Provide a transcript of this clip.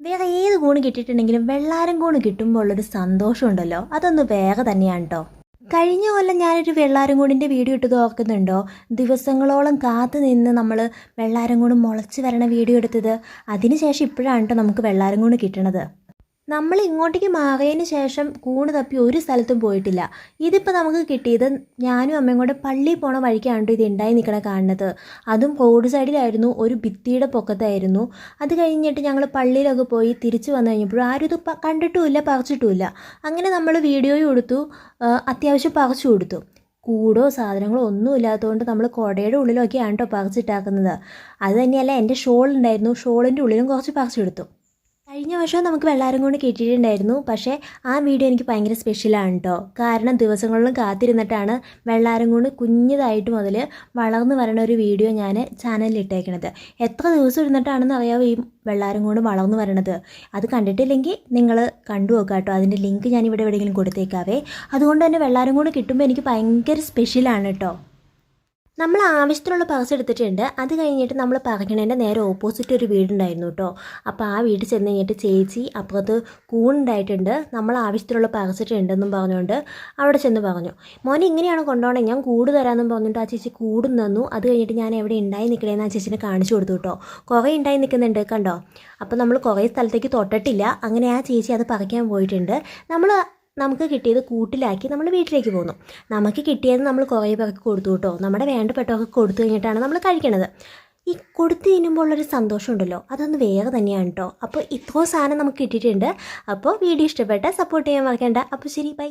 വേറെ ഏത് കൂണ് കിട്ടിയിട്ടുണ്ടെങ്കിലും വെള്ളാരം കൂണ് കിട്ടുമ്പോൾ ഉള്ളൊരു സന്തോഷമുണ്ടല്ലോ, അതൊന്ന് വേറെ തന്നെയാണ് കേട്ടോ. കഴിഞ്ഞ കൊല്ലം ഞാനൊരു വെള്ളാരം കൂടിൻ്റെ വീഡിയോ ഇട്ടത് ഓർക്കുന്നുണ്ടോ? ദിവസങ്ങളോളം കാത്തു നിന്ന് നമ്മൾ വെള്ളാരം കൂട് മുളച്ച് വരണ വീഡിയോ എടുത്തത്. അതിനുശേഷം ഇപ്പോഴാണ് കേട്ടോ നമുക്ക് വെള്ളാരം കൂട് കിട്ടണത്. നമ്മൾ ഇങ്ങോട്ടേക്ക് മാറിയതിന് ശേഷം കൂണ് തപ്പി ഒരു സ്ഥലത്തും പോയിട്ടില്ല. ഇതിപ്പോൾ നമുക്ക് കിട്ടിയത് ഞാനും അമ്മയും കൂടെ പള്ളിയിൽ പോണ വഴിക്കാണ് ഇത് ഉണ്ടായി നിൽക്കണ കാണുന്നത്. അതും റോഡ് സൈഡിലായിരുന്നു, ഒരു ഭിത്തിയുടെ പൊക്കത്തായിരുന്നു. അത് കഴിഞ്ഞിട്ട് ഞങ്ങൾ പള്ളിയിലൊക്കെ പോയി തിരിച്ചു വന്നു കഴിഞ്ഞപ്പോൾ ആരും ഇത് കണ്ടിട്ടുമില്ല, പറിച്ചിട്ടുമില്ല. അങ്ങനെ നമ്മൾ വീഡിയോയും എടുത്തു, അത്യാവശ്യം പറിച്ചു കൊടുത്തു. കൂടോ സാധനങ്ങളോ ഒന്നും ഇല്ലാത്തതുകൊണ്ട് നമ്മൾ കുടയുടെ ഉള്ളിലൊക്കെയാണ് കേട്ടോ പറിച്ചിട്ടാക്കുന്നത്. അത് തന്നെയല്ല, എൻ്റെ ഷോൾ ഉണ്ടായിരുന്നു, ഷോളിൻ്റെ ഉള്ളിലും കുറച്ച് പറിച്ചെടുത്തു. കഴിഞ്ഞ വർഷം നമുക്ക് വെള്ളാരം കൂട് കിട്ടിയിട്ടുണ്ടായിരുന്നു. പക്ഷേ ആ വീഡിയോ എനിക്ക് ഭയങ്കര സ്പെഷ്യലാണ് കേട്ടോ. കാരണം ദിവസങ്ങളിലും കാത്തിരുന്നിട്ടാണ് വെള്ളാരം കൂട് കുഞ്ഞതായിട്ട് മുതൽ വളർന്നു വരണ ഒരു വീഡിയോ ഞാൻ ചാനലിൽ ഇട്ടേക്കണത്. എത്ര ദിവസം ഇരുന്നിട്ടാണെന്ന് അറിയാമോ ഈ വെള്ളാരം കൂട് വളർന്നു വരണത്. അത് കണ്ടിട്ടില്ലെങ്കിൽ നിങ്ങൾ കണ്ടു നോക്കുക കേട്ടോ. അതിൻ്റെ ലിങ്ക് ഞാൻ ഇവിടെ എവിടെയെങ്കിലും കൊടുത്തേക്കാവേ. അതുകൊണ്ട് തന്നെ വെള്ളാരം കൂട് കിട്ടുമ്പോൾ എനിക്ക് ഭയങ്കര സ്പെഷ്യലാണ് കേട്ടോ. നമ്മൾ ആവശ്യത്തിനുള്ള പറിച്ച് എടുത്തിട്ടുണ്ട്. അത് കഴിഞ്ഞിട്ട് നമ്മൾ പറിക്കണതിൻ്റെ നേരെ ഓപ്പോസിറ്റ് ഒരു വീടുണ്ടായിരുന്നു കേട്ടോ. അപ്പോൾ ആ വീട്ടിൽ ചെന്ന് കഴിഞ്ഞിട്ട് ചേച്ചി അപ്പുറത്ത് കൂണുണ്ടായിട്ടുണ്ട്, നമ്മൾ ആവശ്യത്തിനുള്ള പറിച്ചിട്ടുണ്ടെന്നും പറഞ്ഞുകൊണ്ട് അവിടെ ചെന്ന് പറഞ്ഞു, മോനെ ഇങ്ങനെയാണ് കൊണ്ടുപോകണേ, ഞാൻ കൂട് തരാമെന്നും പറഞ്ഞിട്ട് ആ ചേച്ചി കൂടും തന്നു. അത് കഴിഞ്ഞിട്ട് ഞാൻ എവിടെ ഉണ്ടായി നിൽക്കണേന്ന് ആ ചേച്ചിനെ കാണിച്ചു കൊടുത്തു കേട്ടോ. കുറേ ഉണ്ടായി നിൽക്കുന്നുണ്ട് കണ്ടോ. അപ്പോൾ നമ്മൾ കുറേ സ്ഥലത്തേക്ക് തൊട്ടിട്ടില്ല. അങ്ങനെ ആ ചേച്ചി അത് പറിക്കാൻ പോയിട്ടുണ്ട്. നമുക്ക് കിട്ടിയത് കൂട്ടിലാക്കി നമ്മൾ വീട്ടിലേക്ക് പോന്നു. നമുക്ക് കിട്ടിയത് നമ്മൾ കുറേ പേർക്ക് കൊടുത്തു കേട്ടോ. നമ്മുടെ വേണ്ടപ്പെട്ടവർക്ക് കൊടുത്തു കഴിഞ്ഞിട്ടാണ് നമ്മൾ കഴിക്കണത്. ഈ കൊടുത്തു തിന്നുമ്പോൾ ഉള്ളൊരു സന്തോഷം ഉണ്ടല്ലോ, അതൊന്ന് വേറെ തന്നെയാണ് കേട്ടോ. അപ്പോൾ ഇത്രയും സാധനം നമുക്ക് കിട്ടിയിട്ടുണ്ട്. അപ്പോൾ വീഡിയോ ഇഷ്ടപ്പെട്ടാൽ സപ്പോർട്ട് ചെയ്യാൻ മറക്കണ്ട. അപ്പോൾ ശരി, ബൈ.